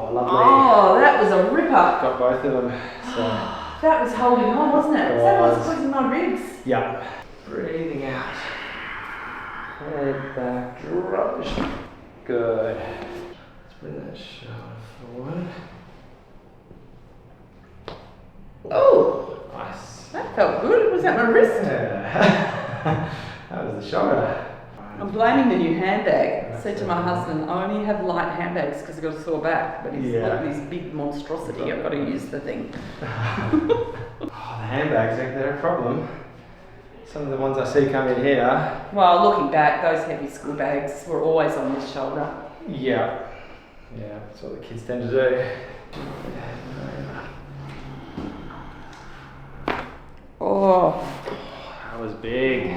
Oh, lovely. Oh, that was a ripper. Got both of them. So. That was holding on, wasn't it? It That was was. causing my ribs. Yeah. Breathing out. Head back, drop the shoulder. Good. Let's bring that shoulder forward. Oh, Nice. that felt good. Was that my wrist? Yeah. That was the shoulder. I'm blaming the new handbag. I said to my husband, I only have light handbags because I've got a sore back, but he's got this big monstrosity. I've got to use the thing. Oh, the handbags, they're a problem. Some of the ones I see come in here. Well, looking back, those heavy school bags were always on this shoulder. Yeah. Yeah, that's what the kids tend to do. Oh. That was big.